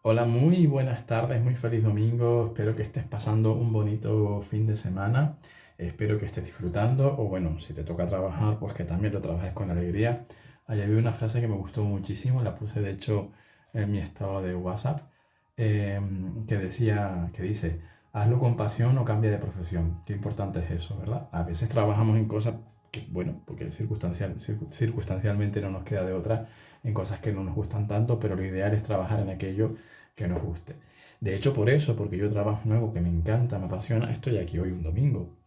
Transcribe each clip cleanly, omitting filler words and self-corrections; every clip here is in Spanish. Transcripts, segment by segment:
Hola, muy buenas tardes, muy feliz domingo. Espero que estés pasando un bonito fin de semana. Espero que estés disfrutando o bueno, si te toca trabajar, pues que también lo trabajes con alegría. Ayer vi una frase que me gustó muchísimo, la puse de hecho en mi estado de WhatsApp, que dice, hazlo con pasión o cambia de profesión. Qué importante es eso, ¿verdad? A veces trabajamos en cosas que, bueno, porque circunstancialmente no nos queda de otra, en cosas que no nos gustan tanto, pero lo ideal es trabajar en aquello que nos guste. De hecho, por eso, porque yo trabajo en algo que me encanta, me apasiona, estoy aquí hoy un domingo.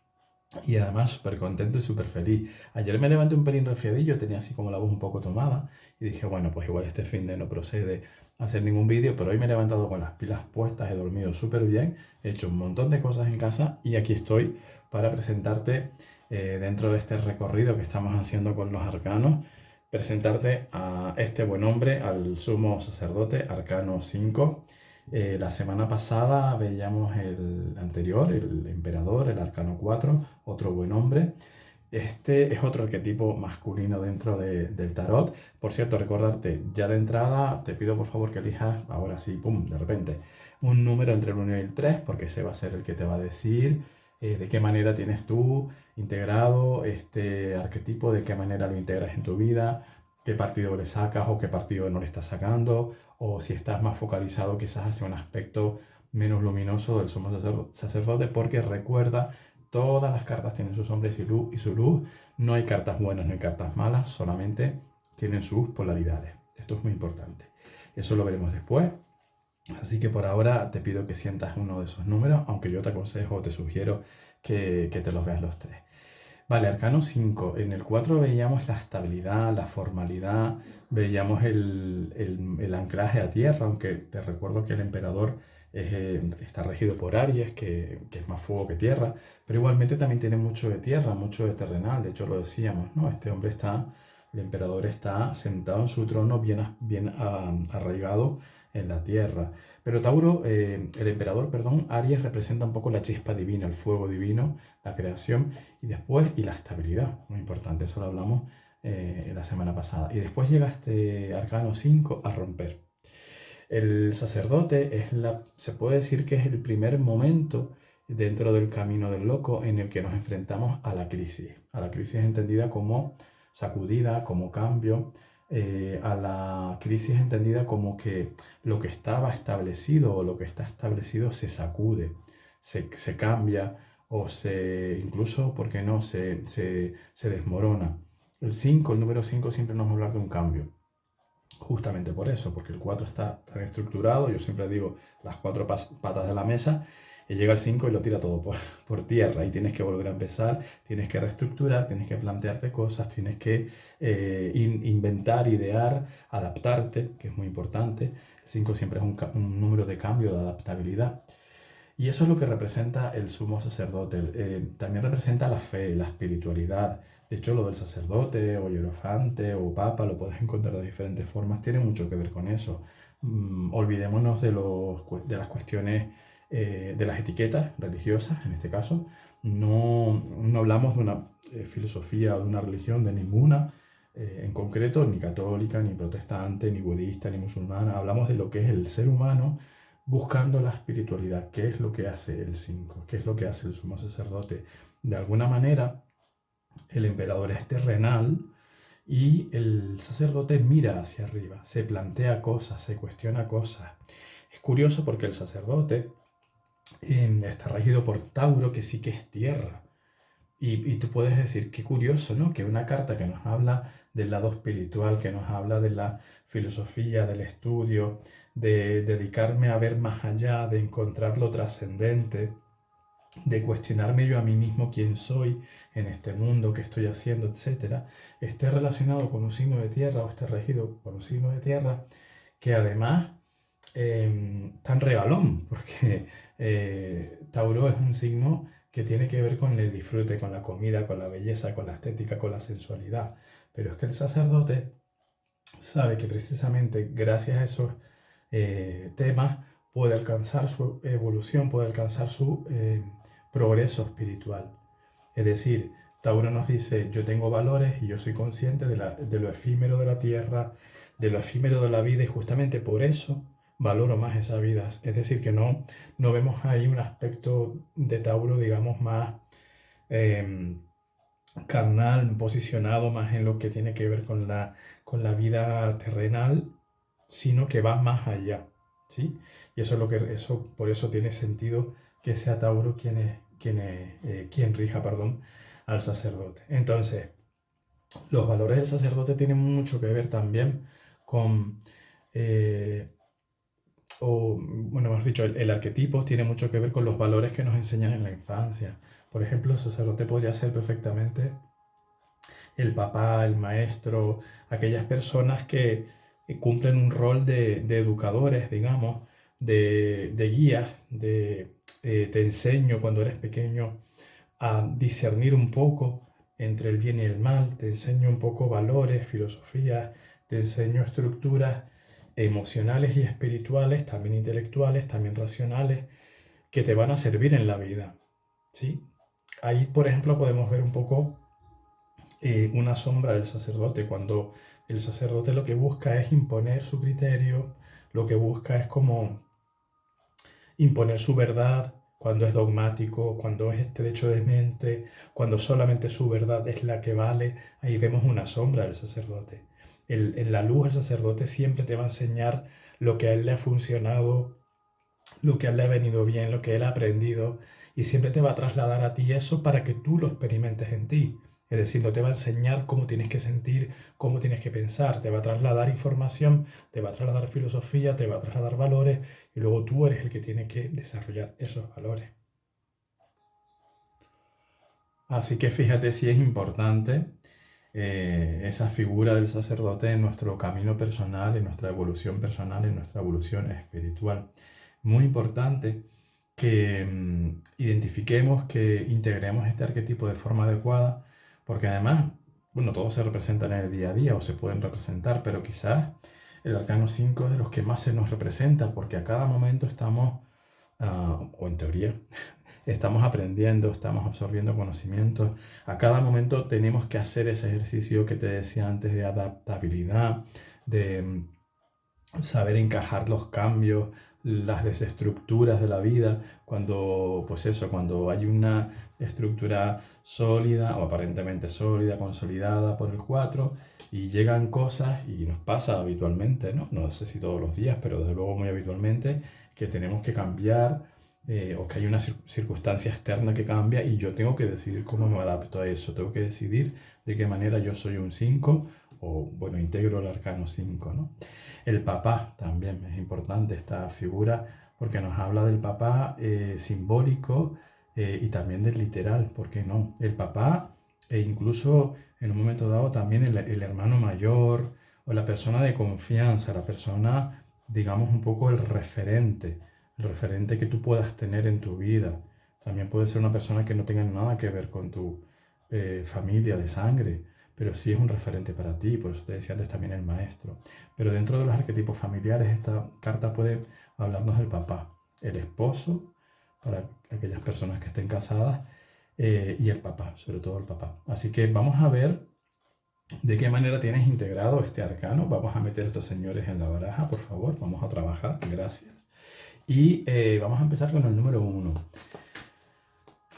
Y además súper contento y súper feliz. Ayer me levanté un pelín resfriadillo, tenía así como la voz un poco tomada y dije, bueno, pues igual este fin de no procede a hacer ningún vídeo, pero hoy me he levantado con las pilas puestas, he dormido súper bien, he hecho un montón de cosas en casa y aquí estoy para presentarte dentro de este recorrido que estamos haciendo con los arcanos, presentarte a este buen hombre, al sumo sacerdote, Arcano 5. La semana pasada veíamos el anterior, el emperador, el arcano 4, otro buen hombre. Este es otro arquetipo masculino dentro del tarot. Por cierto, recordarte, ya de entrada te pido por favor que elijas, ahora sí, pum, de repente, un número entre el 1 y el 3, porque ese va a ser el que te va a decir de qué manera tienes tú integrado este arquetipo, de qué manera lo integras en tu vida, qué partido le sacas o qué partido no le estás sacando, o si estás más focalizado quizás hacia un aspecto menos luminoso del sumo sacerdote, porque recuerda, todas las cartas tienen sus sombras y su luz, no hay cartas buenas, no hay cartas malas, solamente tienen sus polaridades. Esto es muy importante. Eso lo veremos después. Así que por ahora te pido que sientas uno de esos números, aunque yo te aconsejo o te sugiero que te los veas los tres. Vale, arcano 5. En el 4 veíamos la estabilidad, la formalidad, veíamos el anclaje a tierra, aunque te recuerdo que el emperador está regido por Aries, que es más fuego que tierra, pero igualmente también tiene mucho de tierra, mucho de terrenal, de hecho lo decíamos, ¿no? Este hombre está, el emperador está sentado en su trono bien arraigado en la tierra. Pero Tauro, el emperador, perdón, Aries representa un poco la chispa divina, el fuego divino, la creación. Y después, y la estabilidad, muy importante, eso lo hablamos la semana pasada. Y después llega este arcano 5 a romper. El sacerdote se puede decir que es el primer momento dentro del camino del loco en el que nos enfrentamos a la crisis entendida como sacudida, como cambio, a la crisis entendida como que lo que estaba establecido o lo que está establecido se sacude, se cambia o incluso, ¿por qué no?, se desmorona. El número 5 siempre nos va a hablar de un cambio. Justamente por eso, porque el 4 está tan estructurado, yo siempre digo las cuatro patas de la mesa, y llega el 5 y lo tira todo por tierra y tienes que volver a empezar, tienes que reestructurar, tienes que plantearte cosas, tienes que inventar, idear, adaptarte, que es muy importante. El 5 siempre es un número de cambio, de adaptabilidad. Y eso es lo que representa el sumo sacerdote. También representa la fe, la espiritualidad. De hecho, lo del sacerdote o hierofante o papa lo puedes encontrar de diferentes formas. Tiene mucho que ver con eso. Olvidémonos de las cuestiones, de las etiquetas religiosas, en este caso. No hablamos de una filosofía o de una religión, de ninguna en concreto, ni católica, ni protestante, ni budista, ni musulmana. Hablamos de lo que es el ser humano buscando la espiritualidad. ¿Qué es lo que hace el 5? ¿Qué es lo que hace el sumo sacerdote? De alguna manera, el emperador es terrenal y el sacerdote mira hacia arriba, se plantea cosas, se cuestiona cosas. Es curioso porque el sacerdote está regido por Tauro, que sí que es tierra. Y tú puedes decir, qué curioso, ¿no? Que una carta que nos habla del lado espiritual, que nos habla de la filosofía, del estudio, de dedicarme a ver más allá, de encontrar lo trascendente, de cuestionarme yo a mí mismo quién soy en este mundo, qué estoy haciendo, etcétera, esté relacionado con un signo de tierra o esté regido por un signo de tierra, que además tan regalón, porque Tauro es un signo que tiene que ver con el disfrute, con la comida, con la belleza, con la estética, con la sensualidad. Pero es que el sacerdote sabe que precisamente gracias a esos temas puede alcanzar su evolución, puede alcanzar su progreso espiritual. Es decir, Tauro nos dice, yo tengo valores y yo soy consciente de lo efímero de la tierra, de lo efímero de la vida y justamente por eso valoro más esa vida. Es decir, que no vemos ahí un aspecto de Tauro, digamos, más eh, carnal, posicionado más en lo que tiene que ver con la vida terrenal, sino que va más allá, ¿sí? Y eso es lo que, por eso tiene sentido que sea Tauro quien rija, perdón, al sacerdote. Entonces, los valores del sacerdote tienen mucho que ver también con, eh, o bueno, hemos dicho, el arquetipo tiene mucho que ver con los valores que nos enseñan en la infancia. Por ejemplo, el sacerdote podría ser perfectamente el papá, el maestro, aquellas personas que cumplen un rol de educadores, digamos, de guías, te enseño cuando eres pequeño a discernir un poco entre el bien y el mal, te enseño un poco valores, filosofías, te enseño estructuras emocionales y espirituales, también intelectuales, también racionales, que te van a servir en la vida, ¿sí? Ahí, por ejemplo, podemos ver un poco una sombra del sacerdote, cuando el sacerdote lo que busca es imponer su criterio, lo que busca es como imponer su verdad, cuando es dogmático, cuando es estrecho de mente, cuando solamente su verdad es la que vale, ahí vemos una sombra del sacerdote. En la luz el sacerdote siempre te va a enseñar lo que a él le ha funcionado, lo que a él le ha venido bien, lo que él ha aprendido, y siempre te va a trasladar a ti eso para que tú lo experimentes en ti. Es decir, no te va a enseñar cómo tienes que sentir, cómo tienes que pensar, te va a trasladar información, te va a trasladar filosofía, te va a trasladar valores, y luego tú eres el que tiene que desarrollar esos valores. Así que fíjate si es importante esa figura del sacerdote en nuestro camino personal, en nuestra evolución personal, en nuestra evolución espiritual. Muy importante que identifiquemos, que integremos este arquetipo de forma adecuada, porque además, bueno, todos se representan en el día a día o se pueden representar, pero quizás el arcano 5 es de los que más se nos representa, porque a cada momento estamos, o en teoría, estamos aprendiendo, estamos absorbiendo conocimientos. A cada momento tenemos que hacer ese ejercicio que te decía antes de adaptabilidad, de saber encajar los cambios, las desestructuras de la vida, cuando, pues eso, cuando hay una estructura sólida o aparentemente sólida, consolidada por el 4 y llegan cosas, y nos pasa habitualmente, ¿no? No sé si todos los días, pero desde luego muy habitualmente, que tenemos que cambiar o que hay una circunstancia externa que cambia y yo tengo que decidir cómo me adapto a eso, tengo que decidir de qué manera yo soy un 5 o, bueno, integro el arcano 5, ¿no? El papá también es importante esta figura porque nos habla del papá simbólico y también del literal, ¿por qué no? El papá e incluso en un momento dado también el hermano mayor o la persona de confianza, la persona, digamos, un poco el referente que tú puedas tener en tu vida. También puede ser una persona que no tenga nada que ver con tu familia de sangre, pero sí es un referente para ti, por eso te decía antes también el maestro. Pero dentro de los arquetipos familiares, esta carta puede hablarnos del papá, el esposo, para aquellas personas que estén casadas, y el papá, sobre todo el papá. Así que vamos a ver de qué manera tienes integrado este arcano. Vamos a meter a estos señores en la baraja, por favor, vamos a trabajar, gracias. Y vamos a empezar con el número 1.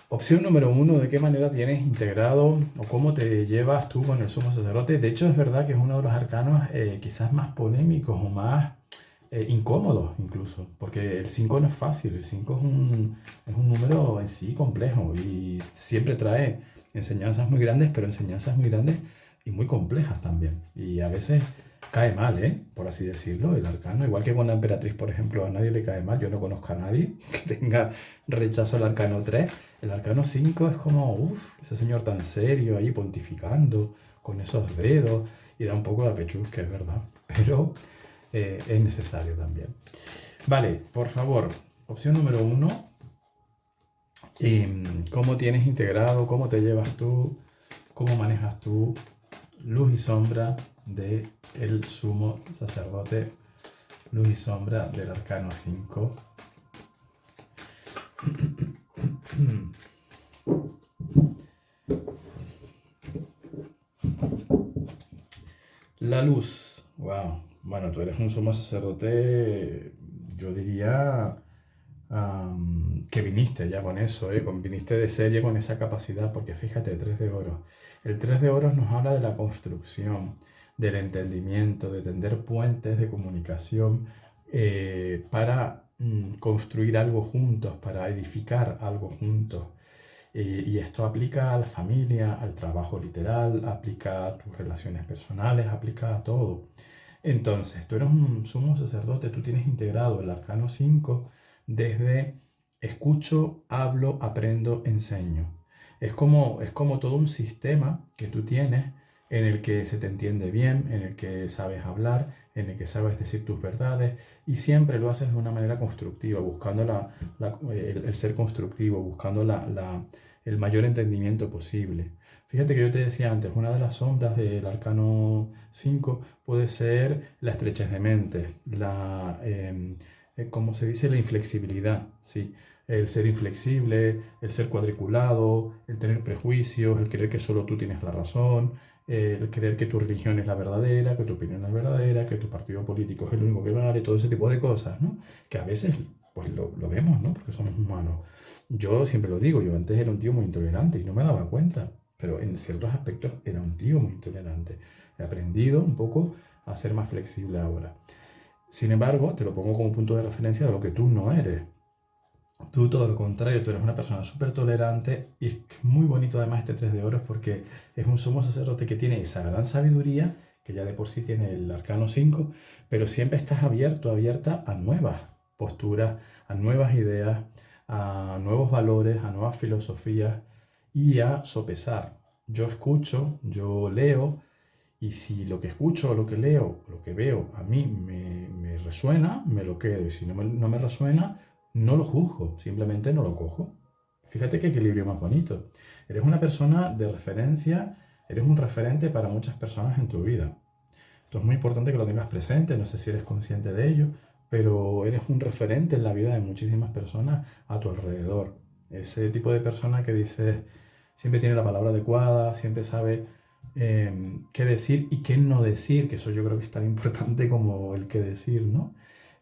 Opción número 1, ¿de qué manera tienes integrado o cómo te llevas tú con el sumo sacerdote? De hecho, es verdad que es uno de los arcanos quizás más polémicos o más incómodos incluso, porque el 5 no es fácil, el 5 es un número en sí complejo y siempre trae enseñanzas muy grandes, pero enseñanzas muy grandes y muy complejas también. Y a veces cae mal, por así decirlo, el arcano. Igual que con la emperatriz, por ejemplo, a nadie le cae mal. Yo no conozco a nadie que tenga rechazo al arcano 3. El arcano 5 es como, uff, ese señor tan serio ahí pontificando con esos dedos y da un poco de apechusque, es verdad. Pero es necesario también. Vale, por favor, opción número 1. ¿Cómo tienes integrado, cómo te llevas tú, cómo manejas tú luz y sombra de el sumo sacerdote, luz y sombra del arcano 5? La luz, wow. Bueno, tú eres un sumo sacerdote yo diría que viniste ya con eso, viniste de serie con esa capacidad, porque fíjate, 3 de oro. El 3 de oros nos habla de la construcción, del entendimiento, de tender puentes de comunicación para construir algo juntos, para edificar algo juntos. Y esto aplica a la familia, al trabajo literal, aplica a tus relaciones personales, aplica a todo. Entonces, tú eres un sumo sacerdote, tú tienes integrado el arcano 5 desde escucho, hablo, aprendo, enseño. Es como todo un sistema que tú tienes en el que se te entiende bien, en el que sabes hablar, en el que sabes decir tus verdades y siempre lo haces de una manera constructiva, buscando el ser constructivo, buscando el mayor entendimiento posible. Fíjate que yo te decía antes, una de las sombras del arcano 5 puede ser la estrechez de mente, como se dice, la inflexibilidad, ¿sí? El ser inflexible, el ser cuadriculado, el tener prejuicios, el creer que solo tú tienes la razón, el creer que tu religión es la verdadera, que tu opinión es verdadera, que tu partido político es el único que vale, todo ese tipo de cosas, ¿no? Que a veces pues lo vemos, ¿no? Porque somos humanos. Yo siempre lo digo, yo antes era un tío muy intolerante y no me daba cuenta, pero en ciertos aspectos era un tío muy intolerante. He aprendido un poco a ser más flexible ahora. Sin embargo, te lo pongo como punto de referencia de lo que tú no eres. Tú todo lo contrario, tú eres una persona súper tolerante y es muy bonito además este 3 de oros porque es un sumo sacerdote que tiene esa gran sabiduría, que ya de por sí tiene el arcano 5, pero siempre estás abierto, abierta a nuevas posturas, a nuevas ideas, a nuevos valores, a nuevas filosofías y a sopesar. Yo escucho, yo leo y si lo que escucho, lo que leo, lo que veo a mí me resuena, me lo quedo y si no me resuena, no lo juzgo, simplemente no lo cojo. Fíjate qué equilibrio más bonito. Eres una persona de referencia, eres un referente para muchas personas en tu vida. Esto es muy importante que lo tengas presente, no sé si eres consciente de ello, pero eres un referente en la vida de muchísimas personas a tu alrededor. Ese tipo de persona que dices, siempre tiene la palabra adecuada, siempre sabe qué decir y qué no decir, que eso yo creo que es tan importante como el qué decir, ¿no?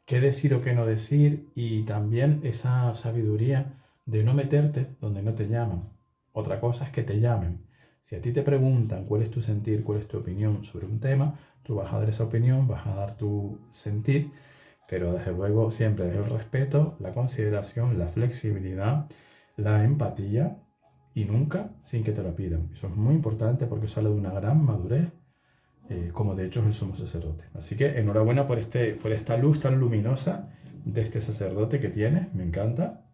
Qué decir o qué no decir y también esa sabiduría de no meterte donde no te llaman. Otra cosa es que te llamen. Si a ti te preguntan cuál es tu sentir, cuál es tu opinión sobre un tema, tú vas a dar esa opinión, vas a dar tu sentir, pero desde luego siempre desde el respeto, la consideración, la flexibilidad, la empatía y nunca sin que te lo pidan. Eso es muy importante porque sale de una gran madurez, como de hecho es el sumo sacerdote. Así que enhorabuena por esta luz tan luminosa de este sacerdote que tienes, me encanta.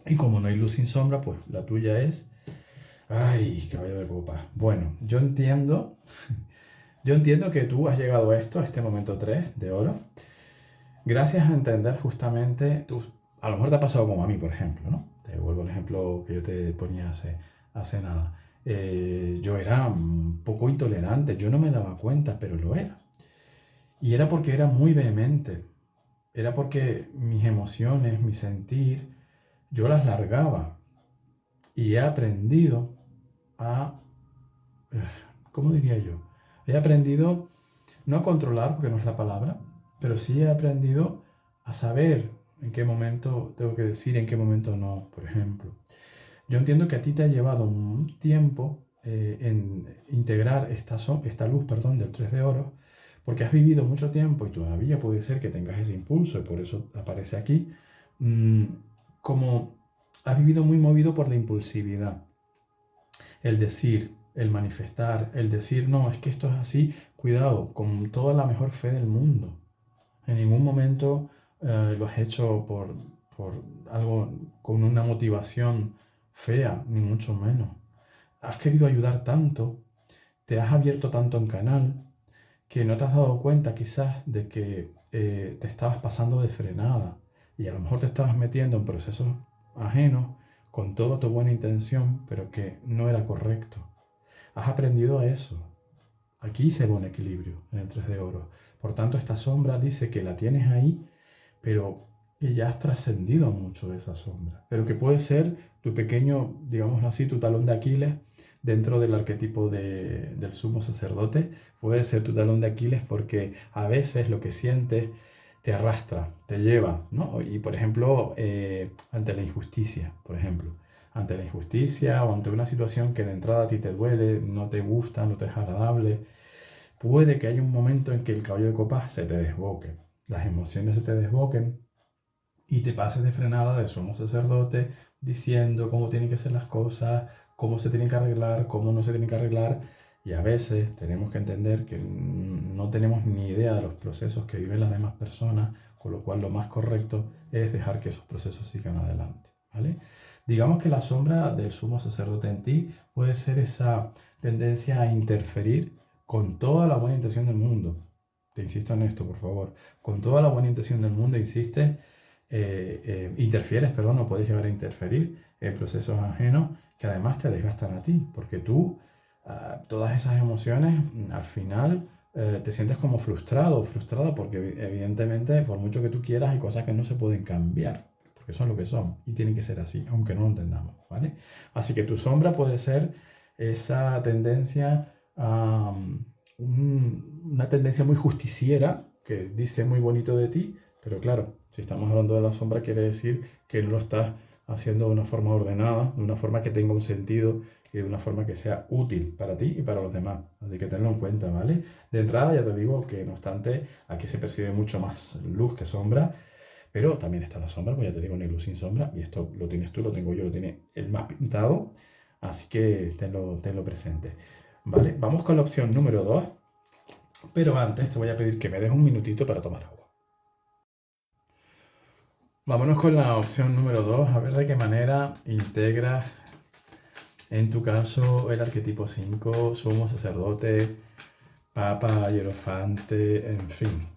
Y como no hay luz sin sombra, pues la tuya es... ¡Ay, caballo de copas! Bueno, yo entiendo que tú has llegado a esto, a este momento 3 de oro, gracias a entender justamente, a lo mejor te ha pasado como a mí, por ejemplo, ¿no? Te vuelvo al ejemplo que yo te ponía hace nada. Yo era un poco intolerante, yo no me daba cuenta, pero lo era. Y era porque era muy vehemente, era porque mis emociones, mi sentir, yo las largaba. Y he aprendido a, ¿cómo diría yo? He aprendido no a controlar, porque no es la palabra, pero sí he aprendido a saber en qué momento tengo que decir, en qué momento no, por ejemplo. Yo entiendo que a ti te ha llevado un tiempo en integrar esta luz, perdón, del 3 de oro, porque has vivido mucho tiempo y todavía puede ser que tengas ese impulso y por eso aparece aquí, mm, como has vivido muy movido por la impulsividad, el decir, el manifestar, el decir, no, es que esto es así, cuidado, con toda la mejor fe del mundo. En ningún momento lo has hecho por algo con una motivación fea, ni mucho menos. Has querido ayudar tanto, te has abierto tanto en canal, que no te has dado cuenta quizás de que te estabas pasando de frenada y a lo mejor te estabas metiendo en procesos ajenos con toda tu buena intención, pero que no era correcto. Has aprendido a eso. Aquí se ve un equilibrio en el 3 de oro. Por tanto, esta sombra dice que la tienes ahí, pero que ya has trascendido mucho de esa sombra. Pero que puede ser tu pequeño, digámoslo así, tu talón de Aquiles dentro del arquetipo del sumo sacerdote. Puede ser tu talón de Aquiles porque a veces lo que sientes te arrastra, te lleva, ¿no? Y por ejemplo, ante la injusticia, por ejemplo, ante la injusticia o ante una situación que de entrada a ti te duele, no te gusta, no te es agradable, puede que haya un momento en que el caballo de copas se te desboque, las emociones se te desboquen y te pases de frenada de sumo sacerdote diciendo cómo tienen que ser las cosas, cómo se tienen que arreglar, cómo no se tienen que arreglar. Y a veces tenemos que entender que no tenemos ni idea de los procesos que viven las demás personas, con lo cual lo más correcto es dejar que esos procesos sigan adelante, ¿vale? Digamos que la sombra del sumo sacerdote en ti puede ser esa tendencia a interferir con toda la buena intención del mundo. Te insisto en esto, por favor. Con toda la buena intención del mundo, insiste, interfieres, perdón, no puedes llegar a interferir en procesos ajenos que además te desgastan a ti, porque tú, todas esas emociones, al final te sientes como frustrado o frustrada, porque evidentemente, por mucho que tú quieras, hay cosas que no se pueden cambiar, porque son lo que son y tienen que ser así, aunque no lo entendamos, ¿vale? Así que tu sombra puede ser esa tendencia a una tendencia muy justiciera que dice muy bonito de ti, pero claro, si estamos hablando de la sombra, quiere decir que no lo estás haciendo de una forma ordenada, de una forma que tenga un sentido y de una forma que sea útil para ti y para los demás. Así que tenlo en cuenta, ¿vale? De entrada ya te digo que no obstante, aquí se percibe mucho más luz que sombra, pero también está la sombra, pues ya te digo, no hay luz sin sombra, y esto lo tienes tú, lo tengo yo, lo tiene el más pintado, así que tenlo presente. ¿Vale? Vamos con la opción número 2, pero antes te voy a pedir que me des un minutito para tomar agua. Vámonos con la opción número 2, a ver de qué manera integras, en tu caso, el arquetipo 5, sumo sacerdote, papa, hierofante, en fin.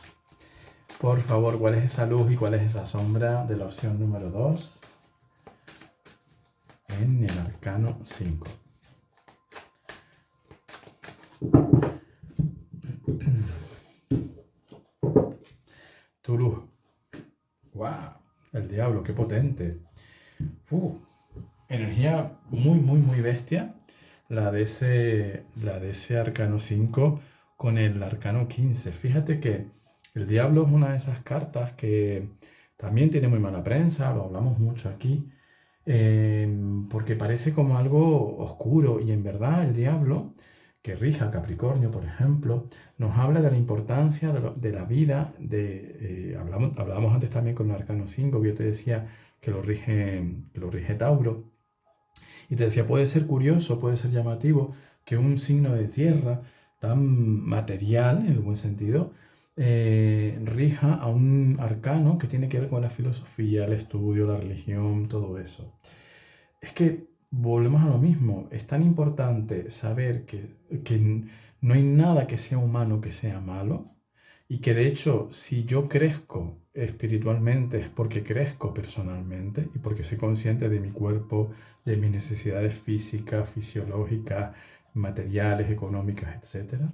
Por favor, ¿cuál es esa luz y cuál es esa sombra de la opción número 2 en el arcano 5? Tu luz. ¡Wow! El diablo, qué potente. Energía muy, muy, muy bestia. La de ese arcano 5 con el arcano 15. Fíjate que el diablo es una de esas cartas que también tiene muy mala prensa, lo hablamos mucho aquí, porque parece como algo oscuro y en verdad el diablo, que rige a Capricornio, por ejemplo, nos habla de la importancia de la vida, hablábamos antes también con el arcano 5, que yo te decía que lo rige Tauro, y te decía, puede ser curioso, puede ser llamativo que un signo de tierra tan material, en el buen sentido, rija a un arcano que tiene que ver con la filosofía, el estudio, la religión, todo eso. Es que volvemos a lo mismo. Es tan importante saber que no hay nada que sea humano que sea malo y que de hecho si yo crezco espiritualmente es porque crezco personalmente y porque soy consciente de mi cuerpo, de mis necesidades físicas, fisiológicas, materiales, económicas, etcétera.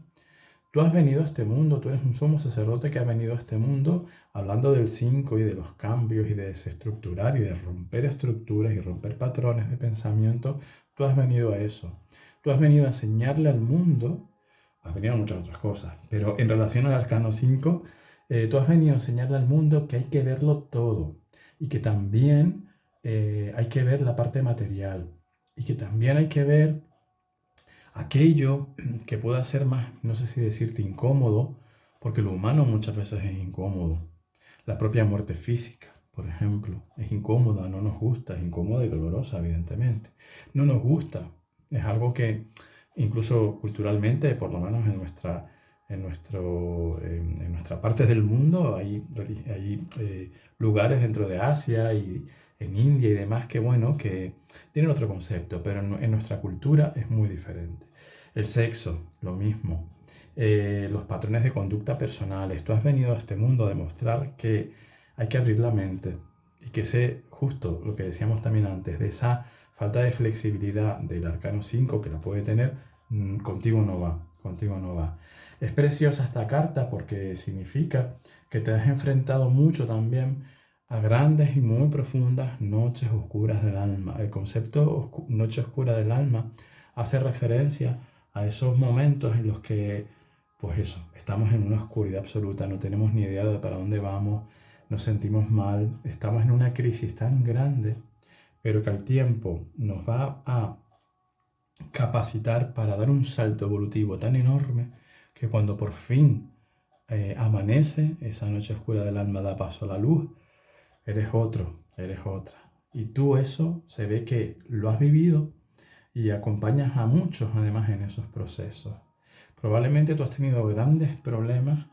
Tú has venido a este mundo, tú eres un sumo sacerdote que ha venido a este mundo hablando del 5 y de los cambios y de desestructurar y de romper estructuras y romper patrones de pensamiento. Tú has venido a eso. Tú has venido a enseñarle al mundo, has venido a muchas otras cosas, pero en relación al arcano 5, tú has venido a enseñarle al mundo que hay que verlo todo y que también hay que ver la parte material y que también hay que ver aquello que pueda ser más, no sé si decirte incómodo, porque lo humano muchas veces es incómodo. La propia muerte física, por ejemplo, es incómoda, no nos gusta, es incómoda y dolorosa, evidentemente. No nos gusta, es algo que incluso culturalmente, por lo menos en nuestra parte del mundo, hay lugares dentro de Asia y en India y demás que, bueno, que tienen otro concepto, pero en nuestra cultura es muy diferente. El sexo, lo mismo. Los patrones de conducta personales. Tú has venido a este mundo a demostrar que hay que abrir la mente y que sé justo lo que decíamos también antes, de esa falta de flexibilidad del arcano 5 que la puede tener, contigo no va, contigo no va. Es preciosa esta carta porque significa que te has enfrentado mucho también a grandes y muy profundas noches oscuras del alma. El concepto noche oscura del alma hace referencia a esos momentos en los que pues eso, estamos en una oscuridad absoluta, no tenemos ni idea de para dónde vamos, nos sentimos mal, estamos en una crisis tan grande, pero que al tiempo nos va a capacitar para dar un salto evolutivo tan enorme que cuando por fin amanece, esa noche oscura del alma da paso a la luz, eres otro, eres otra. Y tú eso se ve que lo has vivido y acompañas a muchos además en esos procesos. Probablemente tú has tenido grandes problemas,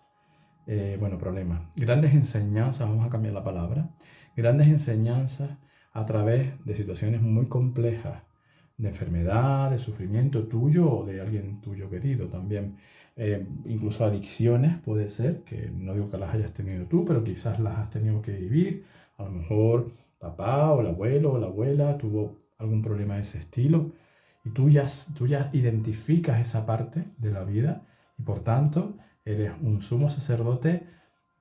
grandes enseñanzas, vamos a cambiar la palabra, grandes enseñanzas a través de situaciones muy complejas, de enfermedad, de sufrimiento tuyo o de alguien tuyo querido también. Incluso adicciones puede ser, que no digo que las hayas tenido tú, pero quizás las has tenido que vivir. A lo mejor papá o el abuelo o la abuela tuvo algún problema de ese estilo y tú ya identificas esa parte de la vida y por tanto eres un sumo sacerdote.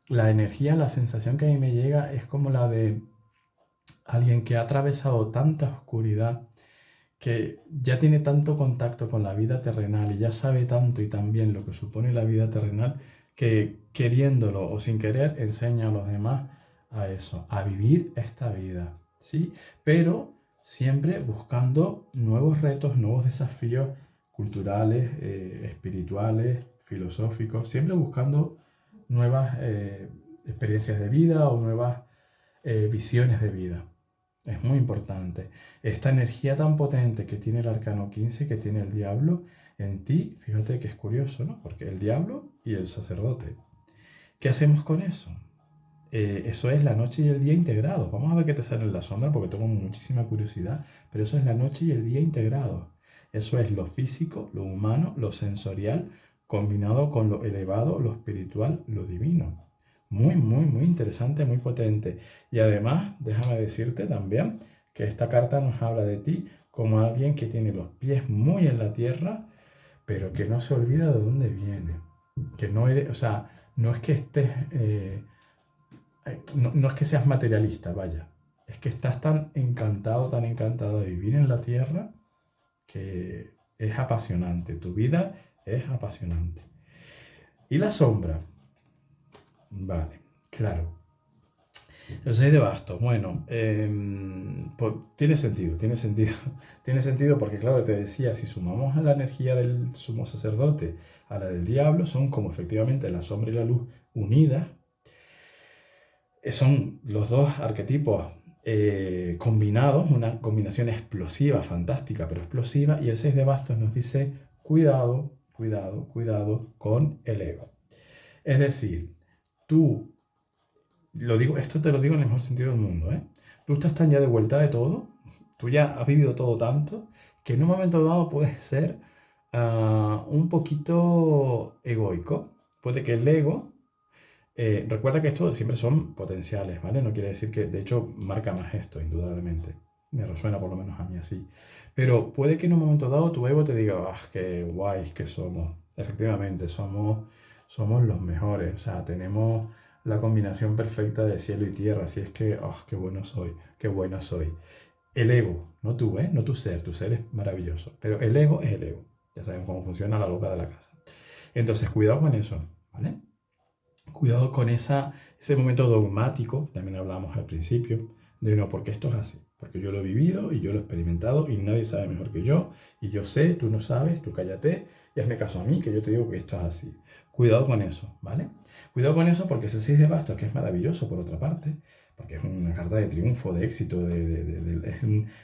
La energía, la sensación que a mí me llega es como la de alguien que ha atravesado tanta oscuridad, que ya tiene tanto contacto con la vida terrenal y ya sabe tanto y tan bien lo que supone la vida terrenal, que queriéndolo o sin querer enseña a los demás a eso, a vivir esta vida, ¿sí? Pero siempre buscando nuevos retos, nuevos desafíos culturales, espirituales, filosóficos, siempre buscando nuevas experiencias de vida o nuevas visiones de vida. Es muy importante. Esta energía tan potente que tiene el arcano 15, que tiene el diablo, en ti, fíjate que es curioso, ¿no? Porque el diablo y el sacerdote. ¿Qué hacemos con eso? Eso es la noche y el día integrados. Vamos a ver qué te sale en la sombra porque tengo muchísima curiosidad, pero eso es la noche y el día integrados. Eso es lo físico, lo humano, lo sensorial, combinado con lo elevado, lo espiritual, lo divino. Muy, muy, muy interesante, muy potente. Y además, déjame decirte también que esta carta nos habla de ti como alguien que tiene los pies muy en la tierra, pero que no se olvida de dónde viene. Que no eres, o sea, no es que estés, no es que seas materialista, vaya. Es que estás tan encantado de vivir en la tierra que es apasionante. Tu vida es apasionante. Y la sombra. Vale, claro. El 6 de bastos, bueno, tiene sentido, tiene sentido, tiene sentido porque claro, te decía, si sumamos a la energía del sumo sacerdote a la del diablo, son como efectivamente la sombra y la luz unidas, son los dos arquetipos combinados, una combinación explosiva, fantástica, pero explosiva, y el 6 de bastos nos dice, cuidado, cuidado, cuidado con el ego. Es decir, tú esto te lo digo en el mejor sentido del mundo, ¿eh? Tú estás tan ya de vuelta de todo, tú ya has vivido todo tanto, que en un momento dado puedes ser un poquito egoico. Puede que el ego, recuerda que estos siempre son potenciales, ¿vale? No quiere decir que, de hecho, marca más esto, indudablemente. Me resuena por lo menos a mí así. Pero puede que en un momento dado tu ego te diga, ¡ah, qué guays que somos! Efectivamente, somos los mejores, o sea, tenemos la combinación perfecta de cielo y tierra, así es que, oh, qué bueno soy, qué buena soy. El ego, no tú, ¿eh? No tu ser es maravilloso, pero el ego es el ego. Ya saben cómo funciona la loca de la casa. Entonces, cuidado con eso, ¿vale? Cuidado con ese momento dogmático, que también hablábamos al principio, de no, porque esto es así, porque yo lo he vivido y yo lo he experimentado y nadie sabe mejor que yo, y yo sé, tú no sabes, tú cállate y hazme caso a mí, que yo te digo que esto es así. Cuidado con eso, ¿vale? Cuidado con eso porque ese 6 de bastos, que es maravilloso por otra parte, porque es una carta de triunfo, de éxito, es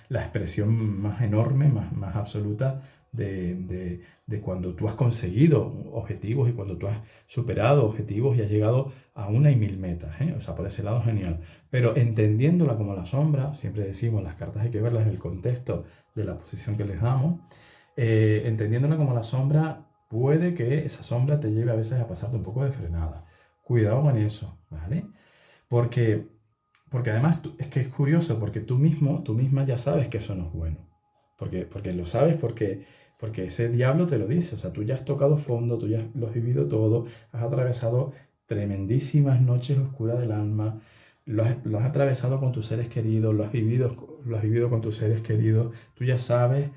la expresión más enorme, más absoluta de cuando tú has conseguido objetivos y cuando tú has superado objetivos y has llegado a una y mil metas, ¿eh? O sea, por ese lado genial. Pero entendiéndola como la sombra, siempre decimos, las cartas hay que verlas en el contexto de la posición que les damos, entendiéndola como la sombra, puede que esa sombra te lleve a veces a pasarte un poco de frenada. Cuidado con eso, ¿vale? Porque, porque además es que es curioso, porque tú mismo, tú misma ya sabes que eso no es bueno. Porque lo sabes, porque ese diablo te lo dice. O sea, tú ya has tocado fondo, tú ya lo has vivido todo, has atravesado tremendísimas noches oscuras del alma, lo has atravesado con tus seres queridos, lo has vivido con tus seres queridos, tú ya sabes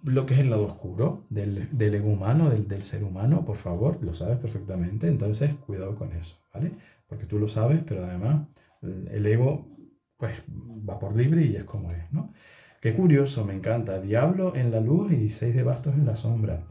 lo que es el lado oscuro del ego humano, del ser humano, por favor, lo sabes perfectamente, entonces cuidado con eso, ¿vale? Porque tú lo sabes, pero además el ego pues va por libre y es como es, ¿no? Qué curioso, me encanta. Diablo en la luz y 16 de bastos en la sombra.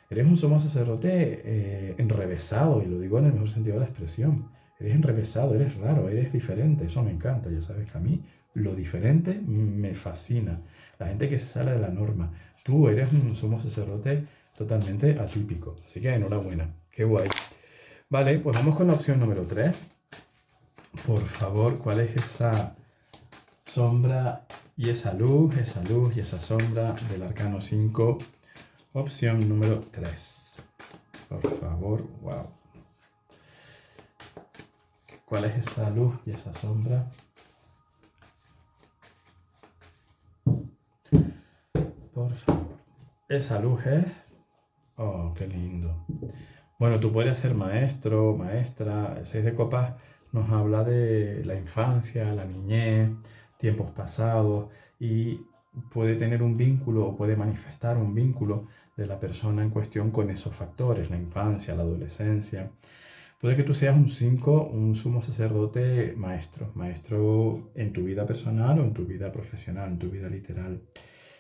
Eres un sumo sacerdote enrevesado, y lo digo en el mejor sentido de la expresión. Eres enrevesado, eres raro, eres diferente, eso me encanta. Ya sabes que a mí lo diferente me fascina. La gente que se sale de la norma. Tú eres un sumo sacerdote totalmente atípico. Así que enhorabuena, qué guay. Vale, pues vamos con la opción número 3. Por favor, ¿cuál es esa sombra y esa luz y esa sombra del arcano 5? Opción número 3. Por favor, wow. ¿Cuál es esa luz y esa sombra? Por favor. Esa luz es... Oh, qué lindo. Bueno, tú podrías ser maestro, maestra. El 6 de copas nos habla de la infancia, la niñez, tiempos pasados, y puede tener un vínculo o puede manifestar un vínculo de la persona en cuestión con esos factores, la infancia, la adolescencia. Puede que tú seas un 5, un sumo sacerdote maestro, maestro en tu vida personal o en tu vida profesional, en tu vida literal.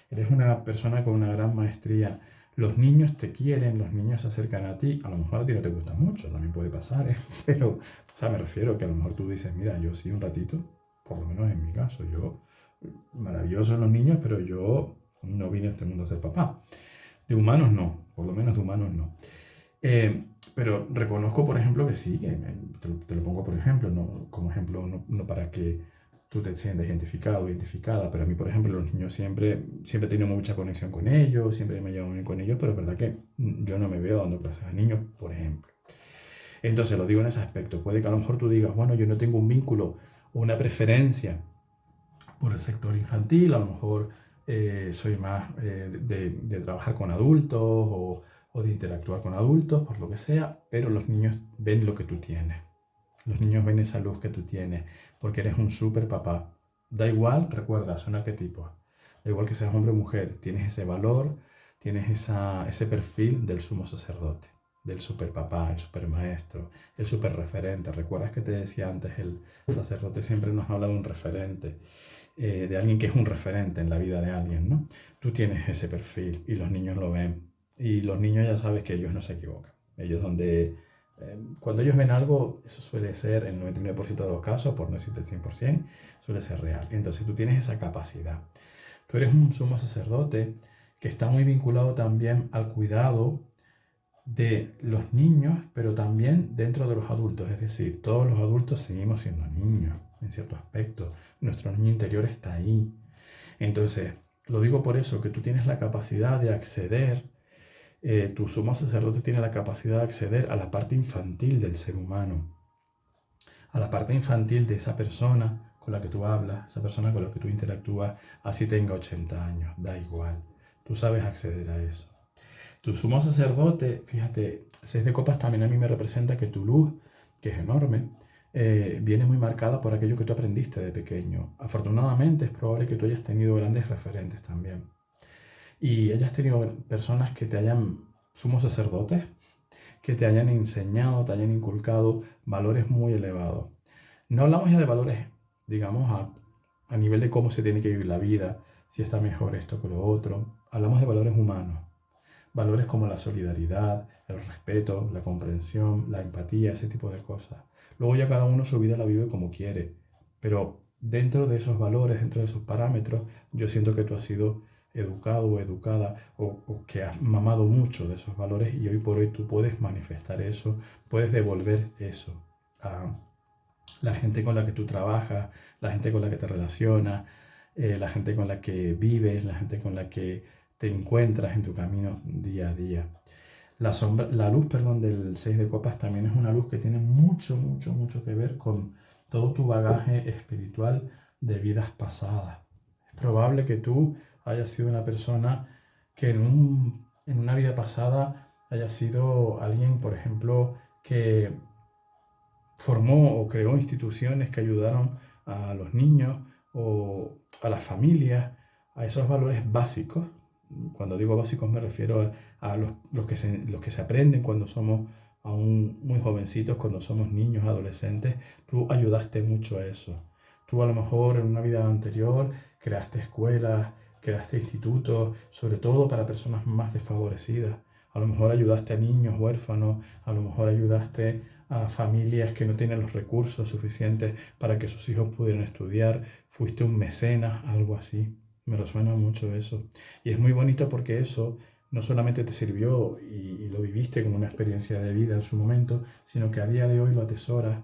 Eres una persona con una gran maestría. Los niños te quieren, los niños se acercan a ti. A lo mejor a ti no te gusta mucho, también puede pasar, ¿eh? Pero, o sea, me refiero que a lo mejor tú dices, mira, yo sí un ratito, por lo menos en mi caso, yo, maravilloso los niños, pero yo no vine a este mundo a ser papá. De humanos no, por lo menos de humanos no. Pero reconozco, por ejemplo, que sí, que te lo pongo por ejemplo, no, como ejemplo, no para que tú te sientas identificado o identificada, pero a mí, por ejemplo, los niños siempre he tenido mucha conexión con ellos, siempre me llevo bien con ellos, pero es verdad que yo no me veo dando clases a niños, por ejemplo. Entonces, lo digo en ese aspecto. Puede que a lo mejor tú digas, bueno, yo no tengo un vínculo o una preferencia por el sector infantil, a lo mejor soy más de trabajar con adultos o de interactuar con adultos, por lo que sea, pero los niños ven lo que tú tienes. Los niños ven esa luz que tú tienes, porque eres un súper papá. Da igual, recuerda, son arquetipos. Da igual que seas hombre o mujer, tienes ese valor, tienes ese perfil del sumo sacerdote, del super papá, el super maestro, el super referente. ¿Recuerdas que te decía antes, el sacerdote siempre nos habla de un referente, de alguien que es un referente en la vida de alguien, ¿no? Tú tienes ese perfil y los niños lo ven. Y los niños ya sabes que ellos no se equivocan. Ellos cuando ellos ven algo, eso suele ser, en el 99% de los casos, por no decirte el 100%, suele ser real. Entonces tú tienes esa capacidad. Tú eres un sumo sacerdote que está muy vinculado también al cuidado de los niños, pero también dentro de los adultos. Es decir, todos los adultos seguimos siendo niños, en cierto aspecto. Nuestro niño interior está ahí. Entonces, lo digo por eso, que tú tienes la capacidad de acceder, tu sumo sacerdote tiene la capacidad de acceder a la parte infantil del ser humano, a la parte infantil de esa persona con la que tú hablas, esa persona con la que tú interactúas, así tenga 80 años, da igual. Tú sabes acceder a eso. Tu sumo sacerdote, fíjate, el 6 de copas también a mí me representa que tu luz, que es enorme, viene muy marcada por aquello que tú aprendiste de pequeño. Afortunadamente es probable que tú hayas tenido grandes referentes también. Y hayas tenido personas que te hayan, sumos sacerdotes, que te hayan enseñado, te hayan inculcado valores muy elevados. No hablamos ya de valores, digamos, a nivel de cómo se tiene que vivir la vida, si está mejor esto que lo otro. Hablamos de valores humanos. Valores como la solidaridad, el respeto, la comprensión, la empatía, ese tipo de cosas. Luego ya cada uno su vida la vive como quiere, pero dentro de esos valores, dentro de esos parámetros, yo siento que tú has sido educado o educada o que has mamado mucho de esos valores y hoy por hoy tú puedes manifestar eso, puedes devolver eso a la gente con la que tú trabajas, la gente con la que te relacionas, la gente con la que vives, la gente con la que te encuentras en tu camino día a día. La luz, perdón, del 6 de copas también es una luz que tiene mucho, mucho, mucho que ver con todo tu bagaje espiritual de vidas pasadas. Es probable que tú hayas sido una persona que en una vida pasada haya sido alguien, por ejemplo, que formó o creó instituciones que ayudaron a los niños o a las familias, a esos valores básicos Cuando digo básicos me refiero a los que se aprenden cuando somos aún muy jovencitos, cuando somos niños, adolescentes. Tú ayudaste mucho a eso. Tú a lo mejor en una vida anterior creaste escuelas, creaste institutos, sobre todo para personas más desfavorecidas. A lo mejor ayudaste a niños huérfanos, a lo mejor ayudaste a familias que no tienen los recursos suficientes para que sus hijos pudieran estudiar. Fuiste un mecenas, algo así. Me resuena mucho eso. Y es muy bonito porque eso no solamente te sirvió y lo viviste como una experiencia de vida en su momento, sino que a día de hoy lo atesoras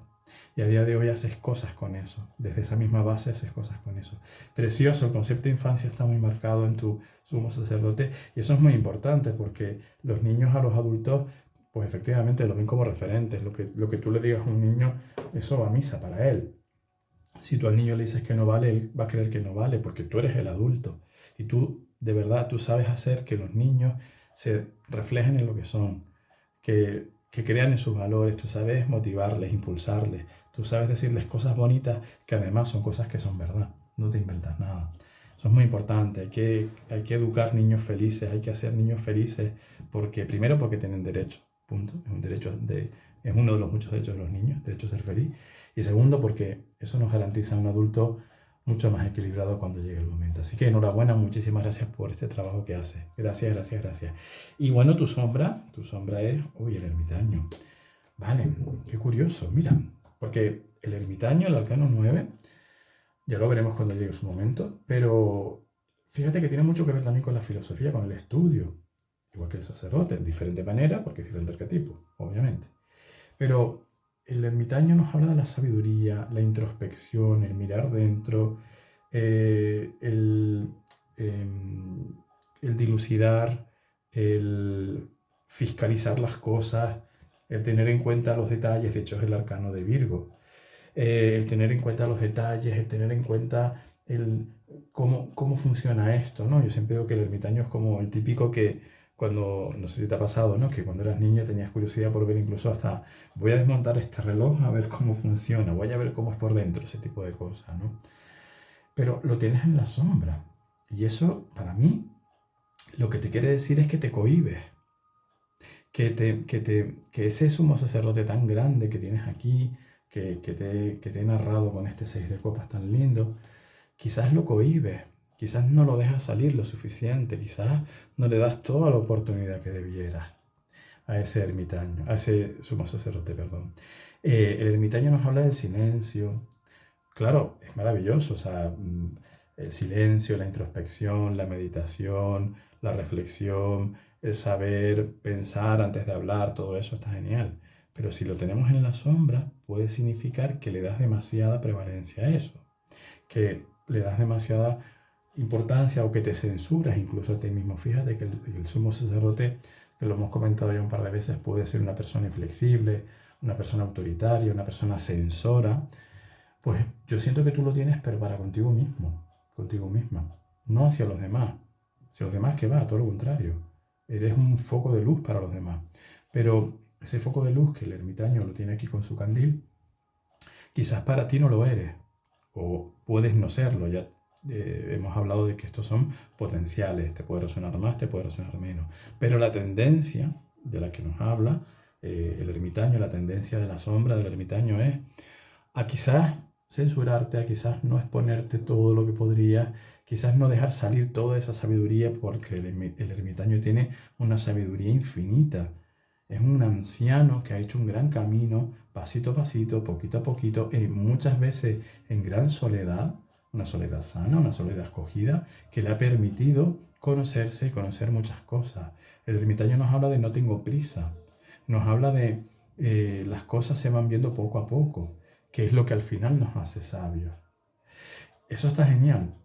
y a día de hoy haces cosas con eso. Desde esa misma base haces cosas con eso. Precioso, el concepto de infancia está muy marcado en tu sumo sacerdote y eso es muy importante porque los niños a los adultos, pues efectivamente lo ven como referentes. Lo que tú le digas a un niño, eso va a misa para él. Si tú al niño le dices que no vale, él va a creer que no vale porque tú eres el adulto. Y tú, de verdad, tú sabes hacer que los niños se reflejen en lo que son, que crean en sus valores, tú sabes motivarles, impulsarles, tú sabes decirles cosas bonitas que además son cosas que son verdad, no te inventas nada. Eso es muy importante, hay que educar niños felices, hay que hacer niños felices, porque primero porque tienen derecho, punto, es un derecho es uno de los muchos derechos de los niños, derecho a ser feliz, y segundo porque eso nos garantiza a un adulto mucho más equilibrado cuando llegue el momento. Así que enhorabuena, muchísimas gracias por este trabajo que haces. Gracias, gracias, gracias. Y bueno, tu sombra es, uy, el ermitaño. Vale, qué curioso, mira, porque el ermitaño, el arcano 9, ya lo veremos cuando llegue su momento, pero fíjate que tiene mucho que ver también con la filosofía, con el estudio, igual que el sacerdote, de diferente manera, porque es diferente arquetipo, obviamente. Pero el ermitaño nos habla de la sabiduría, la introspección, el mirar dentro, eh, el, el dilucidar, el fiscalizar las cosas, el tener en cuenta los detalles. De hecho es el arcano de Virgo. El tener en cuenta los detalles, el tener en cuenta cómo funciona esto, ¿no? Yo siempre digo que el ermitaño es como el típico que cuando, no sé si te ha pasado, ¿no? Que cuando eras niño tenías curiosidad por ver incluso hasta, voy a desmontar este reloj a ver cómo funciona, voy a ver cómo es por dentro, ese tipo de cosas, ¿no? Pero lo tienes en la sombra. Y eso, para mí, lo que te quiere decir es que te cohibes, que ese sumo sacerdote tan grande que tienes aquí, que te he narrado con este 6 de copas tan lindo, quizás lo cohibes, quizás no lo dejas salir lo suficiente, quizás no le das toda la oportunidad que debieras a ese ermitaño, a ese sumo sacerdote, perdón. El ermitaño nos habla del silencio. Claro, es maravilloso, o sea, el silencio, la introspección, la meditación, la reflexión, el saber pensar antes de hablar, todo eso está genial. Pero si lo tenemos en la sombra, puede significar que le das demasiada prevalencia a eso, que le das demasiada importancia o que te censuras incluso a ti mismo. Fíjate que el sumo sacerdote, que lo hemos comentado ya un par de veces, puede ser una persona inflexible, una persona autoritaria, una persona censora. Pues yo siento que tú lo tienes, pero para contigo mismo, contigo misma, no hacia los demás. Hacia los demás que va, todo lo contrario. Eres un foco de luz para los demás. Pero ese foco de luz que el ermitaño lo tiene aquí con su candil, quizás para ti no lo eres, o puedes no serlo. Ya hemos hablado de que estos son potenciales, te puede resonar más, te puede resonar menos. Pero la tendencia de la que nos habla el ermitaño, la tendencia de la sombra del ermitaño es a quizás censurarte, a quizás no exponerte todo lo que podrías, quizás no dejar salir toda esa sabiduría, porque el ermitaño tiene una sabiduría infinita. Es un anciano que ha hecho un gran camino, pasito a pasito, poquito a poquito, y muchas veces en gran soledad, una soledad sana, una soledad escogida, que le ha permitido conocerse y conocer muchas cosas. El ermitaño nos habla de no tengo prisa, nos habla de las cosas se van viendo poco a poco, que es lo que al final nos hace sabios. Eso está genial,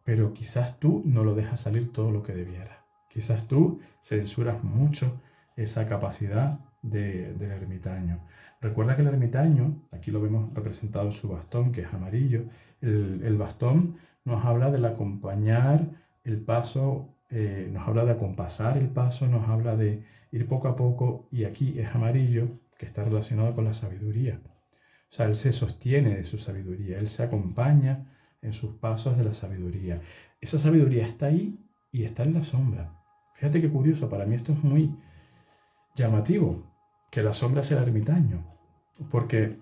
pero quizás tú no lo dejas salir todo lo que debieras. Quizás tú censuras mucho esa capacidad del ermitaño. Recuerda que el ermitaño, aquí lo vemos representado en su bastón, que es amarillo. El bastón nos habla del acompañar el paso, nos habla de acompasar el paso, nos habla de ir poco a poco, y aquí es amarillo, que está relacionado con la sabiduría. O sea, él se sostiene de su sabiduría, él se acompaña en sus pasos de la sabiduría. Esa sabiduría está ahí, y está en la sombra. Fíjate qué curioso, para mí esto es muy llamativo, que la sombra sea el ermitaño, porque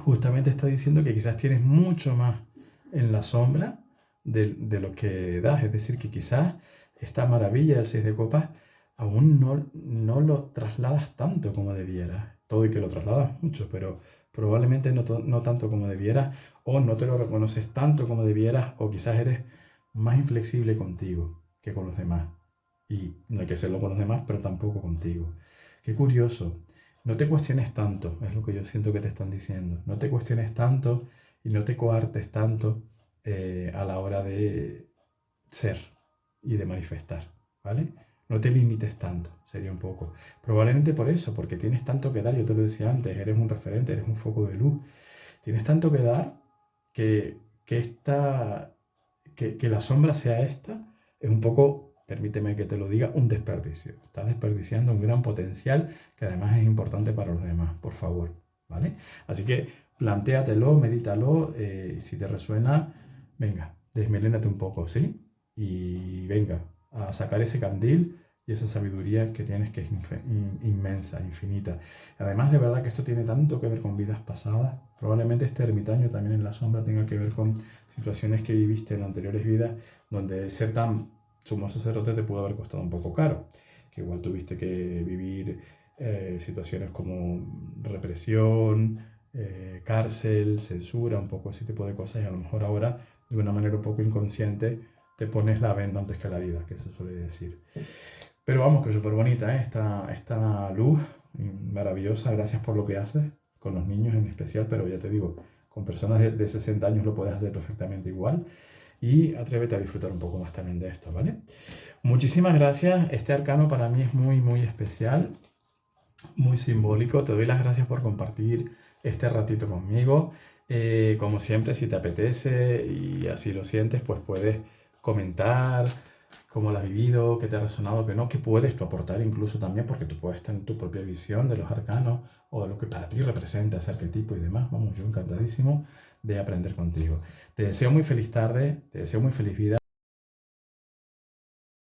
justamente está diciendo que quizás tienes mucho más en la sombra de lo que das. Es decir, que quizás esta maravilla del 6 de copas aún no lo trasladas tanto como debieras. Todo y que lo trasladas mucho, pero probablemente no tanto como debieras, o no te lo reconoces tanto como debieras, o quizás eres más inflexible contigo que con los demás. Y no hay que serlo con los demás, pero tampoco contigo. Qué curioso. No te cuestiones tanto, es lo que yo siento que te están diciendo. No te cuestiones tanto y no te coartes tanto a la hora de ser y de manifestar, ¿vale? No te limites tanto, sería un poco. Probablemente por eso, porque tienes tanto que dar, yo te lo decía antes, eres un referente, eres un foco de luz. Tienes tanto que dar que, que la sombra sea esta, es un poco, permíteme que te lo diga, un desperdicio. Estás desperdiciando un gran potencial que además es importante para los demás, por favor, ¿vale? Así que plantéatelo, medítalo, si te resuena, venga, desmelénate un poco, ¿sí? Y venga, a sacar ese candil y esa sabiduría que tienes, que es inmensa, infinita. Además, de verdad que esto tiene tanto que ver con vidas pasadas. Probablemente este ermitaño también en la sombra tenga que ver con situaciones que viviste en anteriores vidas, donde ser tan sumo sacerdote te pudo haber costado un poco caro. Que igual tuviste que vivir situaciones como represión, cárcel, censura, un poco ese tipo de cosas. Y a lo mejor ahora, de una manera un poco inconsciente, te pones la venda antes que la herida, que se suele decir. Pero vamos, que súper bonita, ¿eh? Esta luz maravillosa. Gracias por lo que haces, con los niños en especial, pero ya te digo, con personas de 60 años lo puedes hacer perfectamente igual. Y atrévete a disfrutar un poco más también de esto, ¿vale? Muchísimas gracias. Este arcano para mí es muy, muy especial, muy simbólico. Te doy las gracias por compartir este ratito conmigo. Como siempre, si te apetece y así lo sientes, pues puedes comentar cómo lo has vivido, qué te ha resonado, qué no, qué puedes tú aportar incluso también, porque tú puedes tener tu propia visión de los arcanos o de lo que para ti representa ese arquetipo y demás. Vamos, yo encantadísimo de aprender contigo. Te deseo muy feliz tarde, te deseo muy feliz vida.